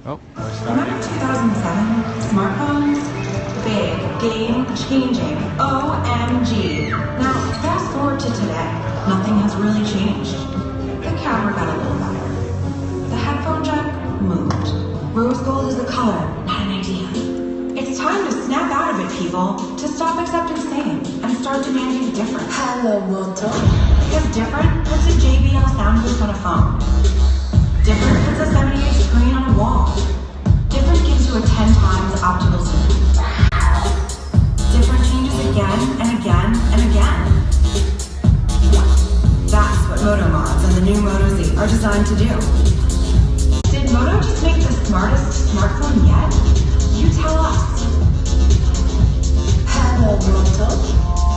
Oh, we're starting. Remember 2007? Smartphones? Big, game-changing, OMG. Now, fast forward to today. Nothing has really changed. The camera got a little better. The headphone jack moved. Rose gold is a color, not an idea. It's time to snap out of it, people. To stop accepting same and start demanding different. Hello, Moto. Because different puts a JBL soundproof on a phone. Different puts a 70-inch screen on a wall. Different gives you a 10 times optical zoom. Different changes again and again and again. That's what Moto Mods and the new Moto Z are designed to do. Did Moto just make the smartest smartphone yet? You tell us. Hello, Moto.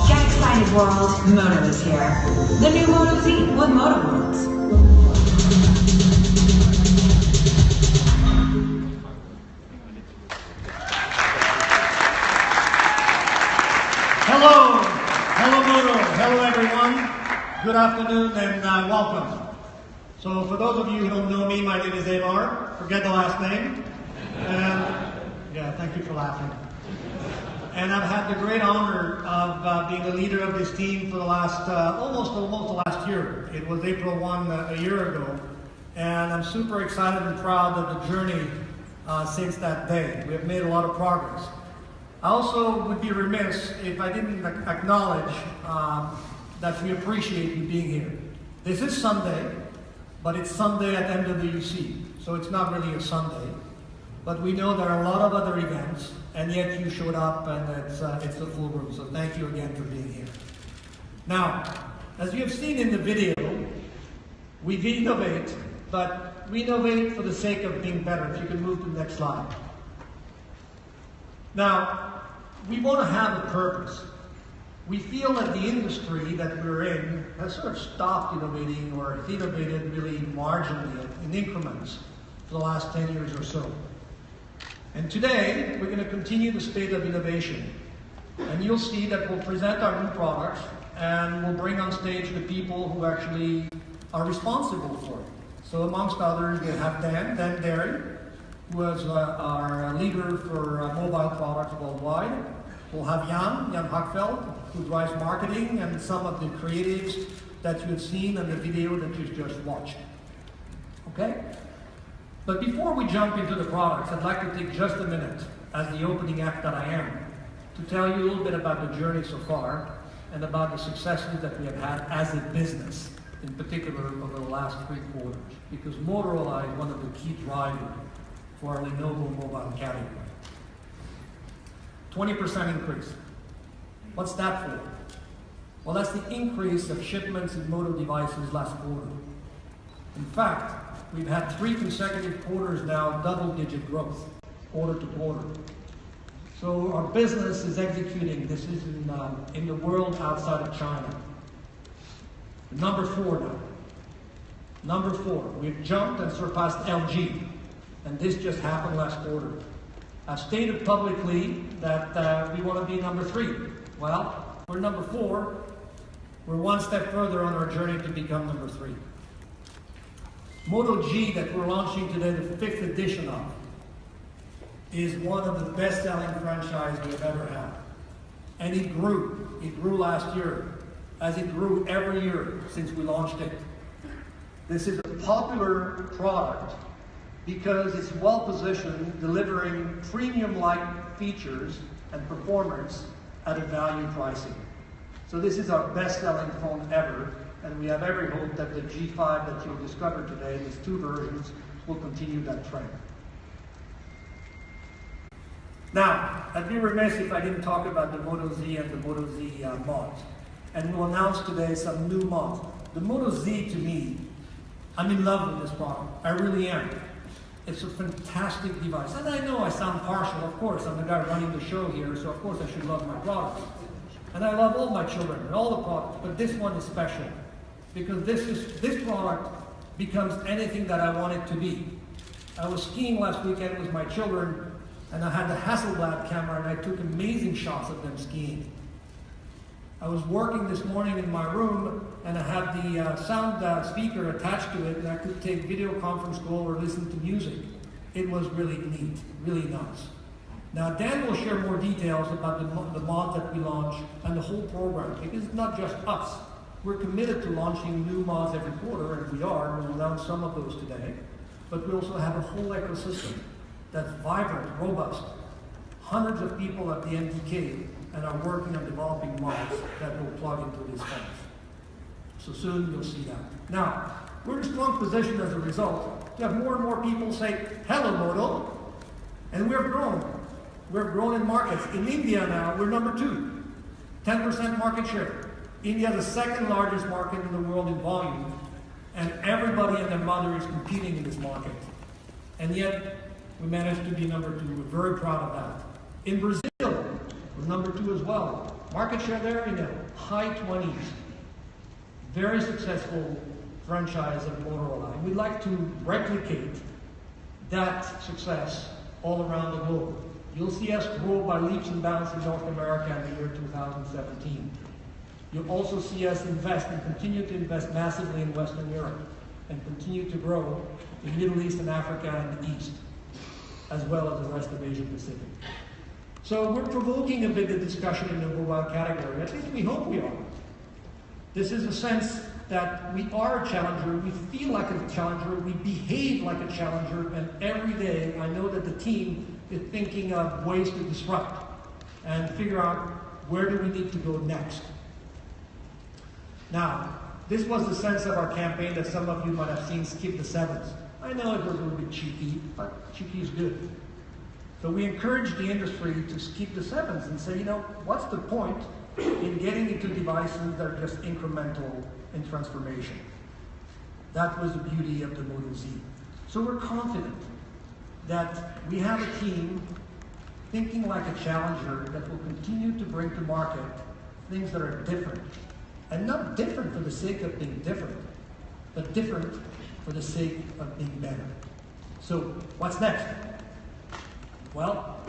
Get excited, world. Moto is here. The new Moto Z with Moto Mods. Hello Moto, hello everyone, good afternoon and welcome. So for those of you who don't know me, my name is Amar, forget the last name, and yeah, thank you for laughing. And I've had the great honor of being the leader of this team for the last, almost the last year. It was April 1 a year ago, and I'm super excited and proud of the journey since that day. We have made a lot of progress. I also would be remiss if I didn't acknowledge that we appreciate you being here. This is Sunday, but it's Sunday at MWC, so it's not really a Sunday. But we know there are a lot of other events, and yet you showed up, and it's a full room, so thank you again for being here. Now, as you have seen in the video, we innovate, but we innovate for the sake of being better. If you can move to the next slide. Now, we want to have a purpose. We feel that the industry that we're in has sort of stopped innovating or has innovated really marginally in increments for the last 10 years or so. And today, we're going to continue the spate of innovation. And you'll see that we'll present our new products and we'll bring on stage the people who actually are responsible for it. So amongst others, we have Dan Derry, who is our leader for mobile products worldwide. We'll have Jan Hackfeld, who drives marketing and some of the creatives that you have seen in the video that you just watched. Okay? But before we jump into the products, I'd like to take just a minute, as the opening act that I am, to tell you a little bit about the journey so far and about the successes that we have had as a business, in particular over the last 3 quarters, because Motorola is one of the key drivers for our Lenovo mobile category. 20% increase. What's that for? Well, that's the increase of shipments in Moto devices last quarter. In fact, we've had 3 consecutive quarters now, double-digit growth, quarter to quarter. So our business is executing. This is in the world outside of China. Number 4 now. Number 4, we've jumped and surpassed LG. And this just happened last quarter. I've stated publicly that we want to be number 3. Well, we're number 4. We're one step further on our journey to become number 3. Moto G that we're launching today, the 5th edition of, is one of the best-selling franchises we've ever had. And it grew. It grew last year, as it grew every year since we launched it. This is a popular product because it's well-positioned, delivering premium-like features and performance at a value pricing. So this is our best-selling phone ever, and we have every hope that the G5 that you'll discover today, these 2 versions, will continue that trend. Now, I'd be remiss if I didn't talk about the Moto Z and the Moto Z mods. And we'll announce today some new mods. The Moto Z, to me, I'm in love with this product. I really am. It's a fantastic device. And I know I sound partial, of course. I'm the guy running the show here, so of course I should love my products. And I love all my children and all the products, but this one is special. Because this product becomes anything that I want it to be. I was skiing last weekend with my children, and I had the Hasselblad camera, and I took amazing shots of them skiing. I was working this morning in my room, and I had the sound speaker attached to it, and I could take video conference call or listen to music. it was really neat, really nice. Now Dan will share more details about the mod that we launched and the whole program, because it's not just us. We're committed to launching new mods every quarter, and we are. We'll announce some of those today. But we also have a whole ecosystem that's vibrant, robust. Hundreds of people at the MDK and are working on developing mods that will plug into these things. So soon you'll see that. Now, we're in a strong position as a result to have more and more people say, hello Moto, and we've grown. We've grown in markets. In India now, we're number 2, 10% market share. India is the second largest market in the world in volume, and everybody and their mother is competing in this market. And yet, we managed to be number 2. We're very proud of that. In Brazil, we're number 2 as well. Market share there in the high 20s. Very successful franchise of Motorola. And we'd like to replicate that success all around the globe. You'll see us grow by leaps and bounds in North America in the year 2017. You'll also see us invest and continue to invest massively in Western Europe and continue to grow in Middle East and Africa and the East, as well as the rest of Asia Pacific. So we're provoking a bit of discussion in the mobile category. At least we hope we are. This is a sense that we are a challenger, we feel like a challenger, we behave like a challenger, and every day I know that the team is thinking of ways to disrupt and figure out where do we need to go next. Now, this was the sense of our campaign that some of you might have seen, Skip the Sevens. I know it was a little bit cheeky, but cheeky is good. So we encourage the industry to skip the sevens and say, you know, what's the point in getting into devices that are just incremental in transformation? That was the beauty of the Moto Z. So we're confident that we have a team thinking like a challenger that will continue to bring to market things that are different. And not different for the sake of being different, but different for the sake of being better. So, what's next? Well,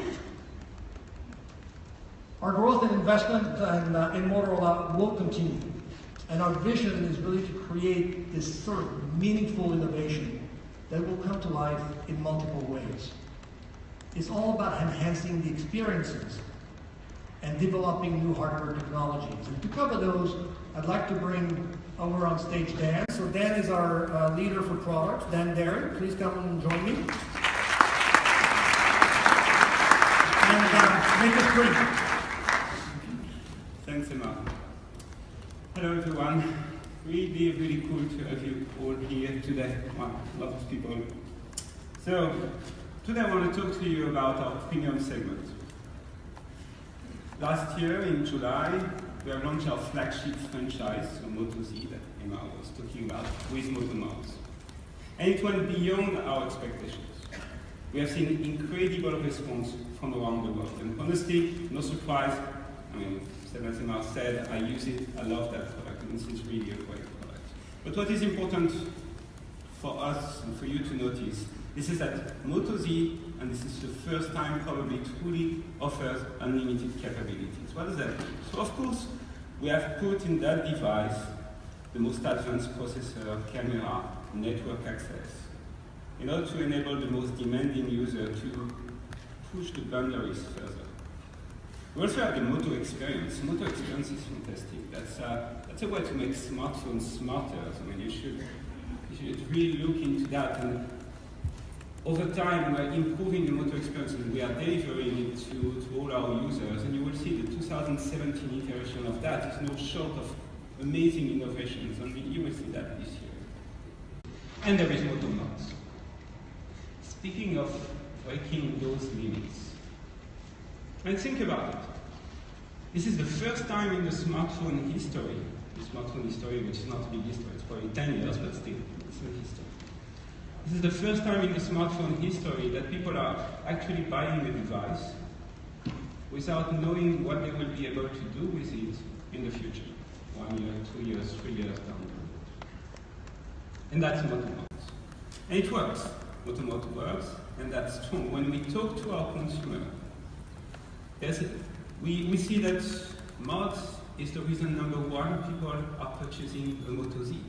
our growth and investment in Motorola will continue. And our vision is really to create this sort of meaningful innovation that will come to life in multiple ways. It's all about enhancing the experiences and developing new hardware technologies. And to cover those, I'd like to bring over on stage Dan. So Dan is our leader for products. Dan Darren, please come and join me. And make us great. Thanks, Emma. Hello, everyone. Really cool to have you all here today. A lot of people. So, today I want to talk to you about our premium segment. Last year, in July, we have launched our flagship franchise, so Moto Z, that Emma was talking about, with Moto Mouse. And it went beyond our expectations. We have seen incredible response from around the world. And honestly, no surprise, I mean, as Emma said, I use it, I love that product, and this is really a great product. But what is important for us and for you to notice, this is that Moto Z, and this is the first time probably truly offers unlimited capabilities. What does that mean? So of course, we have put in that device the most advanced processor, camera, network access, in order to enable the most demanding user to push the boundaries further. We also have the Moto experience. Moto experience is fantastic. That's a way to make smartphones smarter. I mean, you should really look into that. And over time, we're improving the Moto experience, and we are delivering it to all our users. And you will see the 2017 iteration of that is no short of amazing innovations, and you will see that this year. And there is Moto Mouse. Speaking of breaking those limits, and think about it. This is the first time in the smartphone history, which is not a big history, it's probably 10 years, but still, it's a history. This is the first time in the smartphone history that people are actually buying a device without knowing what they will be able to do with it in the future. 1 year, 2 years, 3 years down the road. And that's Moto Mouse. And it works. Moto works, and that's strong. When we talk to our consumer, we see that mods is the reason number one people are purchasing a Moto Z.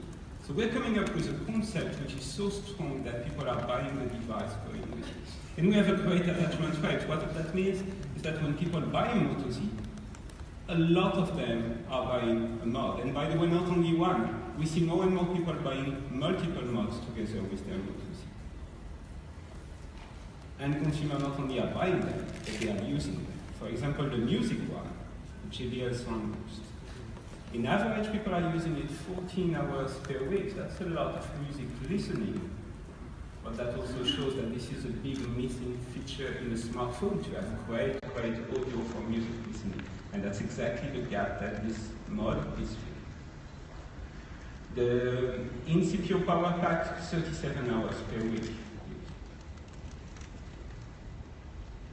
So we're coming up with a concept which is so strong that people are buying the device going with it. And we have a great attachment rate. What that means is that when people buy a Moto Z, a lot of them are buying a mod. And by the way, not only one. We see more and more people buying multiple mods together with their Moto Z. And consumers not only are buying them, but they are using them. For example, the music one, the JBL Sound Boost. In average, people are using it 14 hours per week. That's a lot of music listening. But that also shows that this is a big missing feature in the smartphone, to have great audio for music listening. And that's exactly the gap that this mod is filling. The in-CPU power pack, 37 hours per week.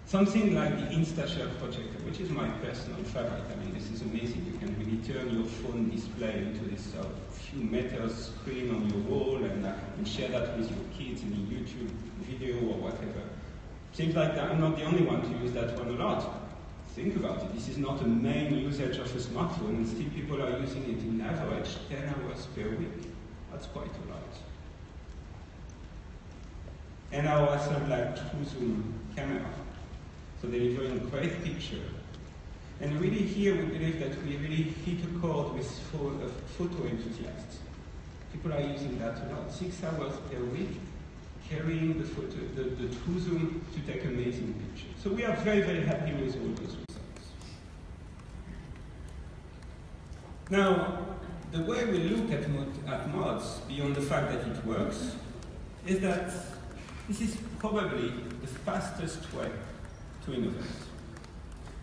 Something like the InstaShare projector, which is my personal favorite. I mean, this is amazing. You can really turn your phone display into this few meters screen on your wall and share that with your kids in a YouTube video or whatever. Seems like I'm not the only one to use that one a lot. Think about it. This is not a main usage of a smartphone, and still people are using it in average 10 hours per week. That's quite a lot. And our like true zoom camera. So delivering a great picture. And really here we believe that we really hit a chord with photo enthusiasts. People are using that a lot. 6 hours per week, carrying the true zoom to take amazing pictures. So we are very happy with all those results. Now, the way we look at mods, beyond the fact that it works, is that this is probably the fastest way to innovate.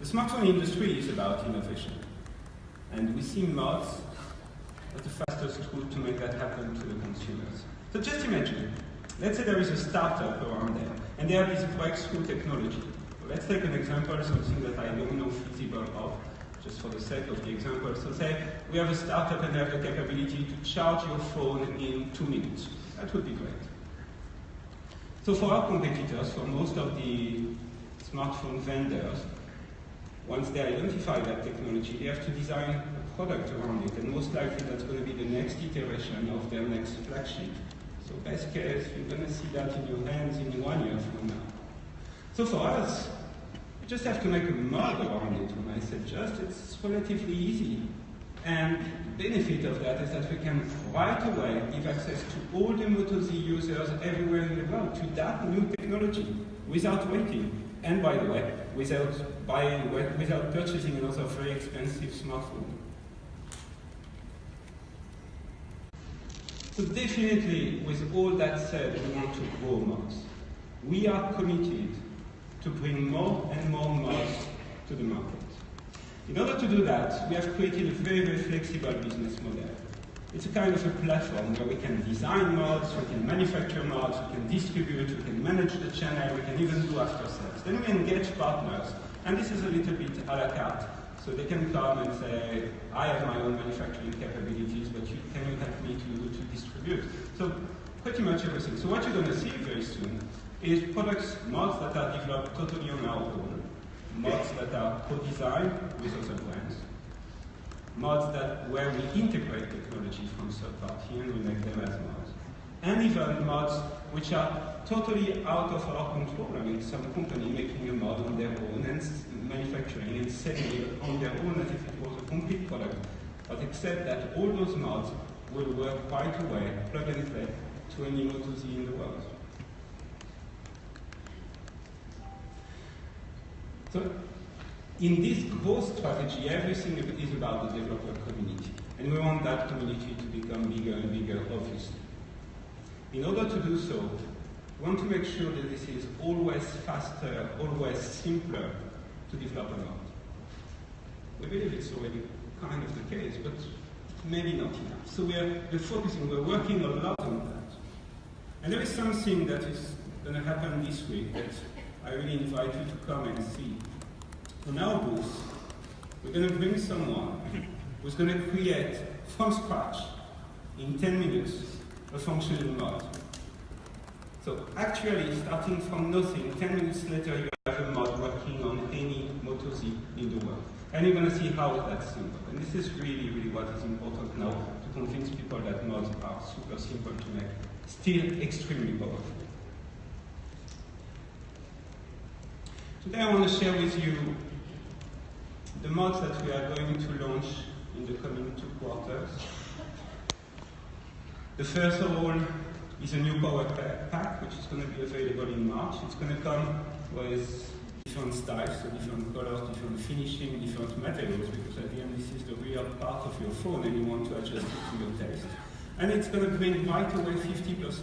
The smartphone industry is about innovation, and we see mods as the fastest route to make that happen to the consumers. So just imagine, let's say there is a startup around there, and they have this breakthrough technology. So let's take an example, something that I don't know feasible of, just for the sake of the example. So say we have a startup and they have the capability to charge your phone in 2 minutes. That would be great. So for our competitors, for most of the smartphone vendors, once they identify that technology, they have to design a product around it, and most likely that's going to be the next iteration of their next flagship. So best case, you're going to see that in your hands in 1 year from now. So for us, we just have to make a mod around it. When I said just, it's relatively easy. And the benefit of that is that we can right away give access to all the Moto Z users everywhere in the world to that new technology without waiting. And by the way, without purchasing another very expensive smartphone. So definitely, with all that said, we want to grow mods. We are committed to bring more and more mods to the market. In order to do that, we have created a very flexible business model. It's a kind of a platform where we can design mods, we can manufacture mods, we can distribute, we can manage the channel, we can even do after sales. Then we engage partners, and this is a little bit a la carte. So they can come and say, I have my own manufacturing capabilities, but can you help me to distribute? So pretty much everything. So what you're going to see very soon is products, mods that are developed totally on our own, mods that are co-designed with other brands, mods where we integrate technology from third party and we make them as mods. And even mods which are totally out of our control. I mean, some company making a mod on their own and manufacturing and selling it on their own as if it was a complete product. But except that all those mods will work right away, plug and play, to any Moto Z in the world. So, in this growth strategy, everything is about the developer community. And we want that community to become bigger and bigger, obviously. In order to do so, we want to make sure that this is always faster, always simpler to develop a mod. We believe it's already kind of the case, but maybe not enough. So we're focusing, we're working a lot on that. And there is something that is going to happen this week that I really invite you to come and see. On our booth, we're going to bring someone who's going to create, from scratch, in 10 minutes, a functional mod. So actually, starting from nothing, 10 minutes later, you have a mod working on any Moto Z in the world. And you're going to see how that's simple. And this is really what is important now, to convince people that mods are super simple to make, still extremely powerful. Today I want to share with you the mods that we are going to launch in the coming 2 quarters. The first of all is a new power pack, which is going to be available in March. It's going to come with different styles, so different colors, different finishing, different materials, because at the end this is the real part of your phone and you want to adjust it to your taste. And it's going to bring right away 50%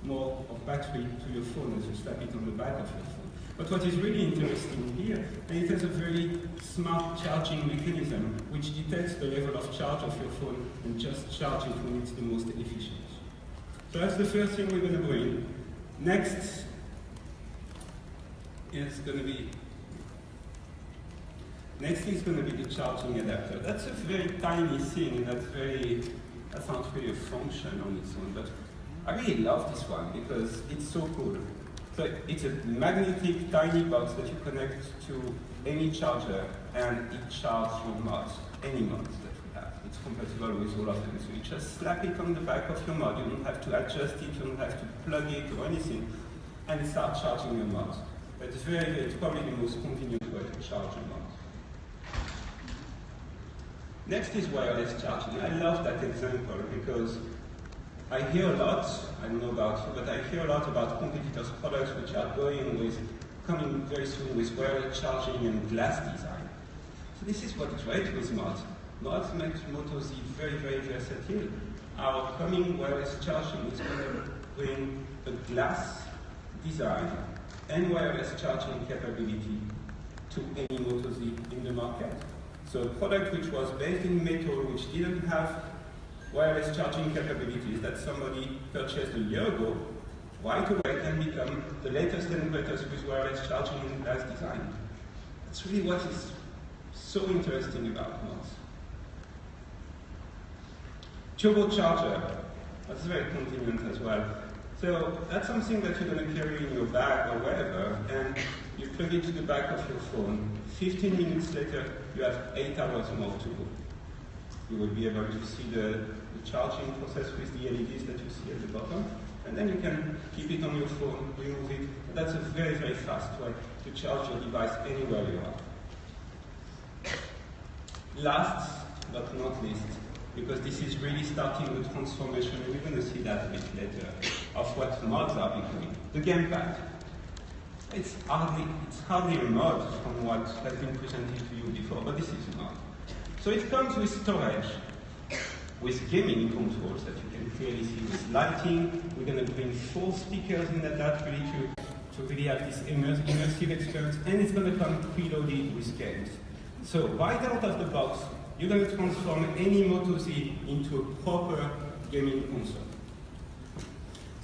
more of battery to your phone as you slap it on the back of your phone. But what is really interesting here, and it has a very smart charging mechanism which detects the level of charge of your phone and just charge it when it's the most efficient. So that's the first thing we're going to bring. Next is going to be the charging adapter. That's a very tiny thing, that's not really a function on its own, but I really love this one because it's so cool. So it's a magnetic tiny box that you connect to any charger and it charges your mods, any mods that we have. It's compatible with all of them. So you just slap it on the back of your mod. You don't have to adjust it, you don't have to plug it or anything, and it starts charging your mods. It's probably the most convenient way to charge your mods. Next is wireless charging. I love that example because I hear a lot, I don't know about you, but I hear a lot about competitors' products which are coming very soon with wireless charging and glass design. So this is what's great with mods. Mods make Moto Z very, very versatile. Our coming wireless charging is going to bring a glass design and wireless charging capability to any Moto Z in the market. So a product which was based in metal, which didn't have wireless charging capabilities that somebody purchased a year ago, right away can become the latest and greatest with wireless charging and glass design. That's really what is so interesting about mods. Turbocharger, that's very convenient as well. So that's something that you're going to carry in your bag or wherever, and you plug it to the back of your phone. 15 minutes later, you have 8 hours more to go. You will be able to see the charging process with the LEDs that you see at the bottom, and then you can keep it on your phone, remove it. That's a very, very fast way to charge your device anywhere you are. Last but not least, because this is really starting the transformation, and we're going to see that a bit later, of what mods are becoming. The gamepad. It's hardly a mod from what has been presented to you before, but this is a mod. So it comes with storage, with gaming controls that you can clearly see, with lighting. We're going to bring 4 speakers in that really to really have this immersive experience, and it's going to come preloaded with games. So right out of the box, you're going to transform any Moto Z into a proper gaming console.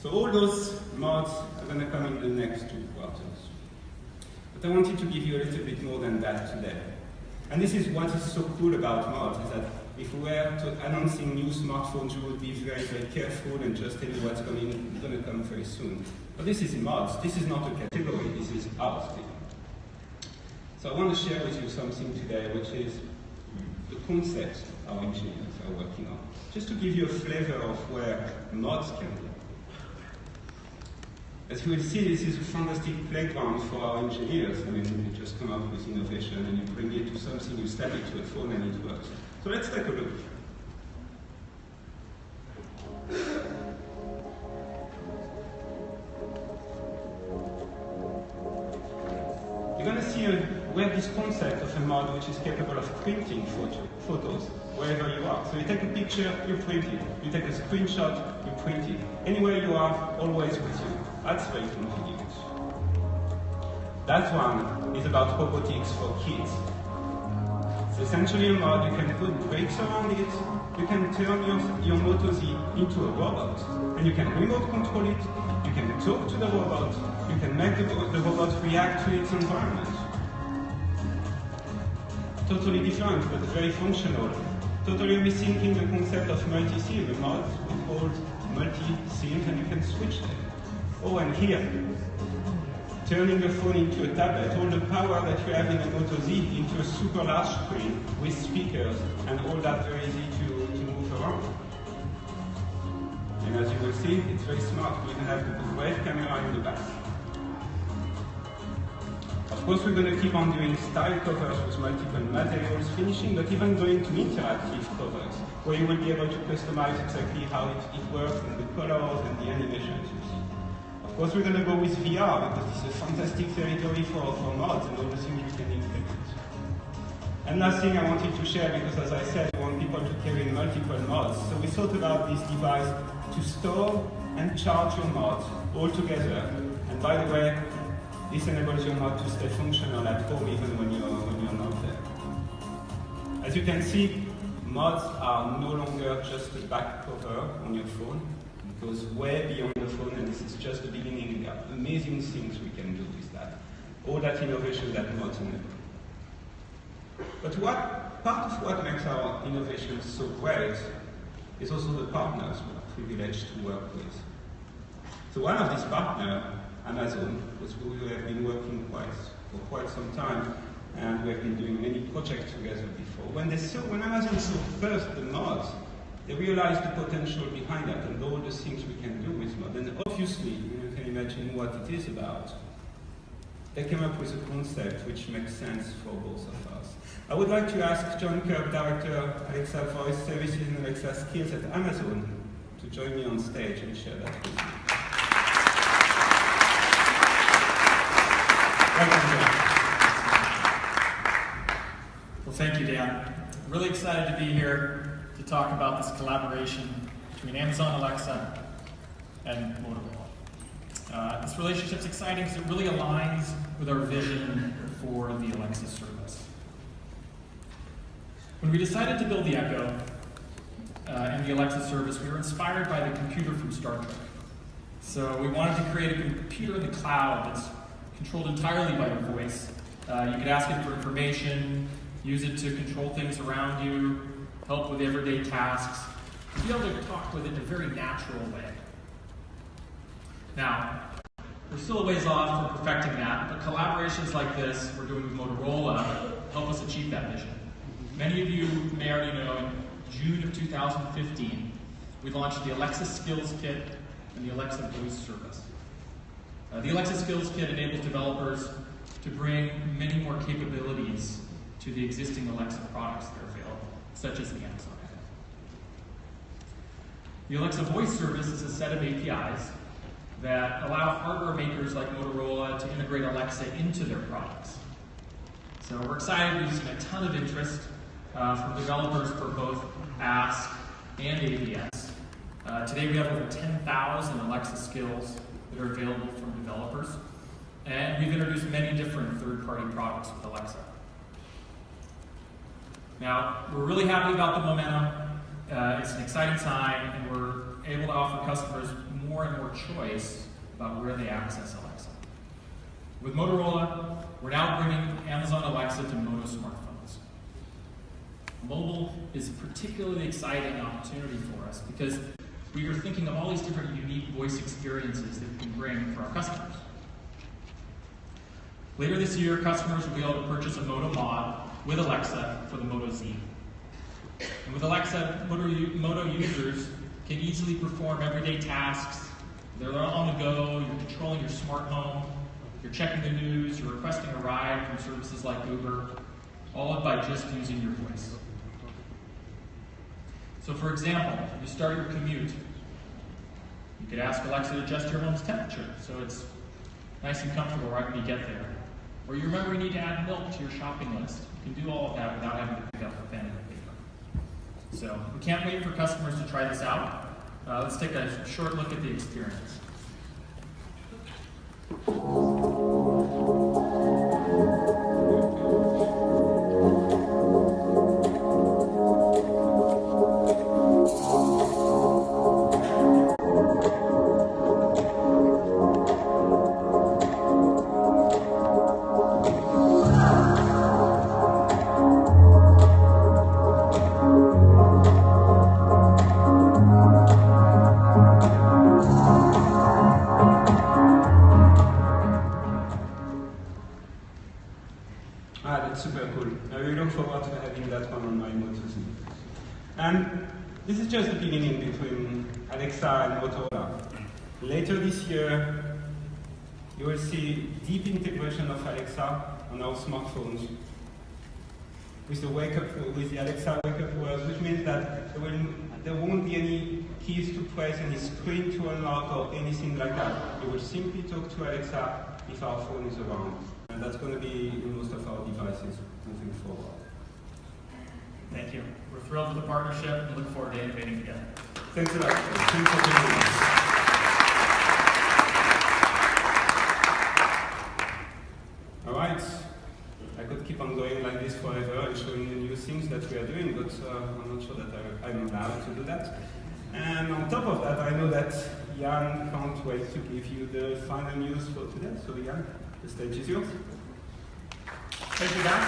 So all those mods are going to come in the next 2 quarters. But I wanted to give you a little bit more than that today. And this is what is so cool about mods, is that if we were announcing new smartphones, you would be very, very careful and just tell you what's going to come very soon. But this is mods. This is not a category. This is our thing. So I want to share with you something today, which is the concept our engineers are working on, just to give you a flavor of where mods can be. As you will see, this is a fantastic playground for our engineers. I mean, you just come up with innovation and you bring it to something, you snap it to a phone and it works. So let's take a look. You're going to see we have this concept of a mod which is capable of printing photos wherever you are. So you take a picture, you print it. You take a screenshot, you print it. Anywhere you are, always with you. That's very convenient. That one is about robotics for kids. It's essentially a mod. You can put brakes around it. You can turn your Moto Z into a robot. And you can remote control it. You can talk to the robot. You can make the robot react to its environment. Totally different, but very functional. Totally rethinking the concept of multi-SIM. A mod we call multi-SIM, and you can switch them. Oh, and here, turning the phone into a tablet, all the power that you have in a Moto Z into a super large screen with speakers, and all that very easy to move around. And as you will see, it's very smart. We have the great camera in the back. Of course, we're going to keep on doing style covers with multiple materials finishing, but even going to interactive covers, where you will be able to customize exactly how it works and the colors and the animations you see. Of course, we're going to go with VR, because it's a fantastic territory for mods and all the things you can implement. And last thing I wanted to share, because as I said, we want people to carry multiple mods. So we thought about this device to store and charge your mods all together. And by the way, this enables your mod to stay functional at home even when you're not there. As you can see, mods are no longer just a back cover on your phone. It goes way beyond the phone, and this is just the beginning. There are amazing things we can do with that. All that innovation that mods enable. But part of what makes our innovation so great is also the partners we're privileged to work with. So one of these partners, Amazon, with who we have been working for quite some time, and we have been doing many projects together before. When Amazon saw first the mods, they realized the potential behind that and all the things we can do with mods. And obviously, you can imagine what it is about. They came up with a concept which makes sense for both of us. I would like to ask John Kirk, Director, Alexa Voice Services and Alexa Skills at Amazon, to join me on stage and share that with you. Welcome, John. Well, thank you, Dan. Really excited to be here to talk about this collaboration between Amazon Alexa and Motorola. This relationship's exciting because it really aligns with our vision for the Alexa service. When we decided to build the Echo and the Alexa service, we were inspired by the computer from Star Trek. So we wanted to create a computer in the cloud that's controlled entirely by your voice. You could ask it for information, use it to control things around you, help with everyday tasks, and be able to talk with it in a very natural way. Now, we're still a ways off from perfecting that, but collaborations like this we're doing with Motorola help us achieve that vision. Many of you may already know, in June of 2015, we launched the Alexa Skills Kit and the Alexa Voice Service. The Alexa Skills Kit enables developers to bring many more capabilities to the existing Alexa products that are available, such as the Amazon Echo. The Alexa Voice Service is a set of APIs that allow hardware makers like Motorola to integrate Alexa into their products. So we're excited. We've seen a ton of interest from developers for both Ask and AVS. Today we have over 10,000 Alexa skills that are available from developers, and we've introduced many different third-party products with Alexa. Now, we're really happy about the momentum. It's an exciting time, and we're able to offer customers more and more choice about where they access Alexa. With Motorola, we're now bringing Amazon Alexa to Moto smartphones. Mobile is a particularly exciting opportunity for us because we are thinking of all these different unique voice experiences that we can bring for our customers. Later this year, customers will be able to purchase a Moto mod with Alexa for the Moto Z. And with Alexa, Moto users can easily perform everyday tasks. They're on the go, you're controlling your smart home, you're checking the news, you're requesting a ride from services like Uber, all by just using your voice. So for example, you start your commute. You could ask Alexa to adjust your home's temperature so it's nice and comfortable right when you get there. Or you remember you need to add milk to your shopping list. You can do all of that without having to pick up a pen and paper. So we can't wait for customers to try this out. Let's take a short look at the experience. That's super cool. I really look forward to having that one on my Moto Z. And this is just the beginning between Alexa and Motorola. Later this year, You will see deep integration of Alexa on our smartphones with the Alexa wake-up words, which means that there won't be any keys to press, any screen to unlock, or anything like that. You will simply talk to Alexa if our phone is around. And that's going to be in most of our devices moving forward. Thank you. We're thrilled with the partnership and look forward to innovating together. Thanks a lot. Thanks for being with us. All right. I could keep on going like this forever and showing you new things that we are doing, but I'm not sure that I'm allowed to do that. And on top of that, I know that Jan can't wait to give you the final news for today. So Jan, the stage is yours. Thank you, Dan.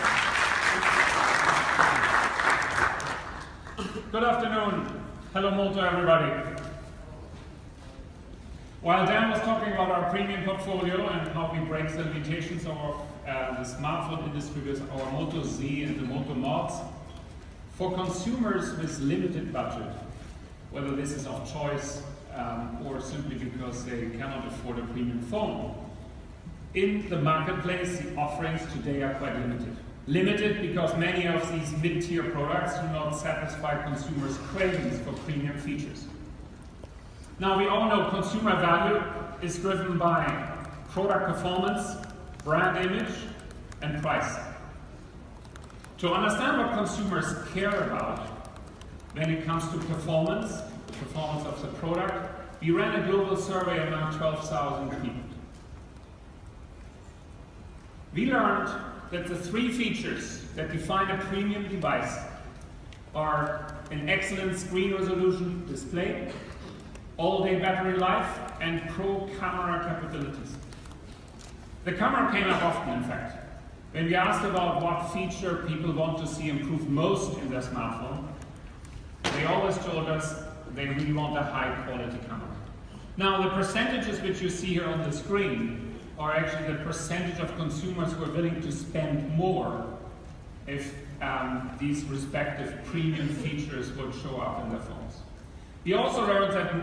Good afternoon. Hello, Moto, everybody. While Dan was talking about our premium portfolio and how we break the limitations of the smartphone industry with our Moto Z and the Moto Mods, for consumers with limited budget, whether this is of choice or simply because they cannot afford a premium phone, in the marketplace, the offerings today are quite limited. Limited because many of these mid-tier products do not satisfy consumers' cravings for premium features. Now, we all know consumer value is driven by product performance, brand image, and price. To understand what consumers care about when it comes to performance, the performance of the product, we ran a global survey among 12,000 people. We learned that the three features that define a premium device are an excellent screen resolution display, all-day battery life, and pro camera capabilities. The camera came up often, in fact. When we asked about what feature people want to see improved most in their smartphone, they always told us they really want a high-quality camera. Now, the percentages which you see here on the screen are actually the percentage of consumers who are willing to spend more if these respective premium features would show up in their phones. We also learned that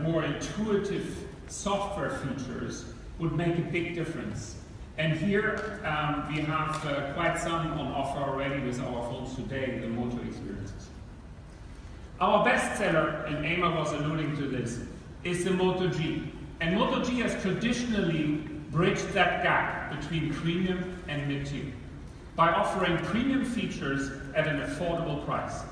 more intuitive software features would make a big difference. And here we have quite some on offer already with our phones today, the Moto experiences. Our best seller, and Emma was alluding to this, is the Moto G. And Moto G has traditionally bridged that gap between premium and mid-tier by offering premium features at an affordable price.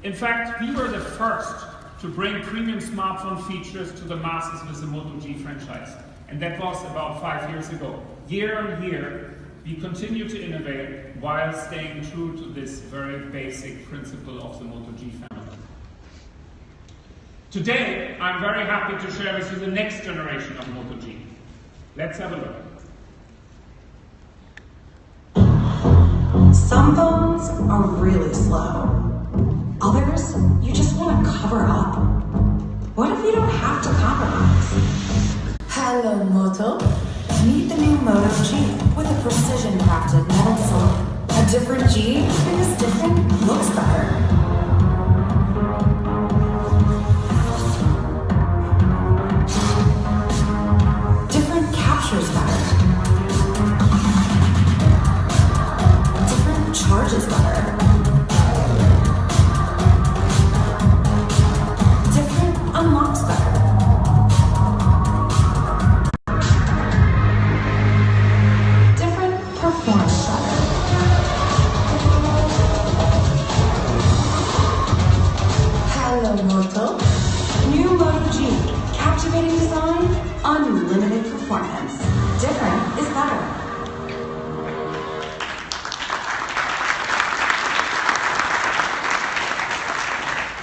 In fact, we were the first to bring premium smartphone features to the masses with the Moto G franchise. And that was about 5 years ago. Year on year, we continue to innovate while staying true to this very basic principle of the Moto G family. Today, I'm very happy to share with you the next generation of Moto G. Let's have a look. Some phones are really slow. Others, you just want to cover up. What if you don't have to compromise? Hello, Moto. Meet the new Moto G with a precision-crafted metal silicone. A different G because different looks better. Different captures better. Different charges better. Different unlocks better. Performance better. Hello, Moto. New Moto G. Captivating design, unlimited performance. Different is better.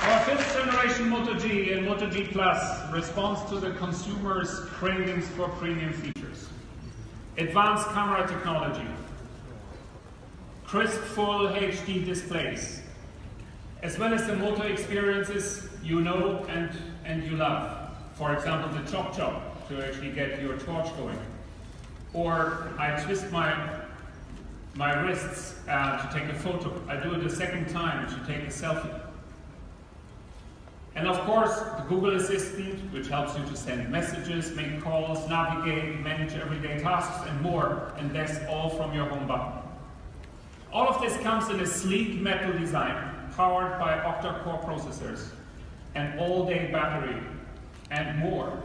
Our fifth generation Moto G and Moto G Plus responds to the consumer's cravings for premium features. Advanced camera technology, crisp full HD displays, as well as the Moto experiences you know and you love. For example, the chop chop to actually get your torch going. Or I twist my wrists to take a photo. I do it a second time to take a selfie. And of course, the Google Assistant, which helps you to send messages, make calls, navigate, manage everyday tasks, and more, and that's all from your home button. All of this comes in a sleek metal design, powered by octa-core processors, an all-day battery, and more.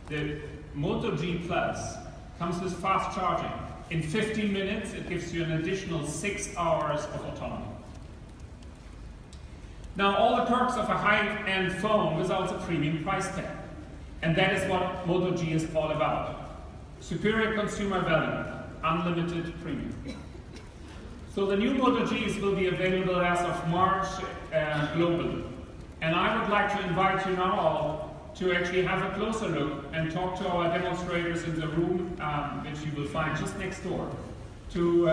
The Moto G Plus comes with fast charging. In 15 minutes, it gives you an additional 6 hours of autonomy. Now, all the perks of a high-end phone without a premium price tag. And that is what Moto G is all about. Superior consumer value, unlimited premium. So the new Moto Gs will be available as of March globally. And I would like to invite you now all to actually have a closer look and talk to our demonstrators in the room, which you will find just next door, to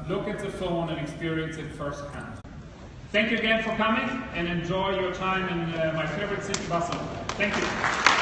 look at the phone and experience it firsthand. Thank you again for coming, and enjoy your time in my favorite city, Basel. Thank you.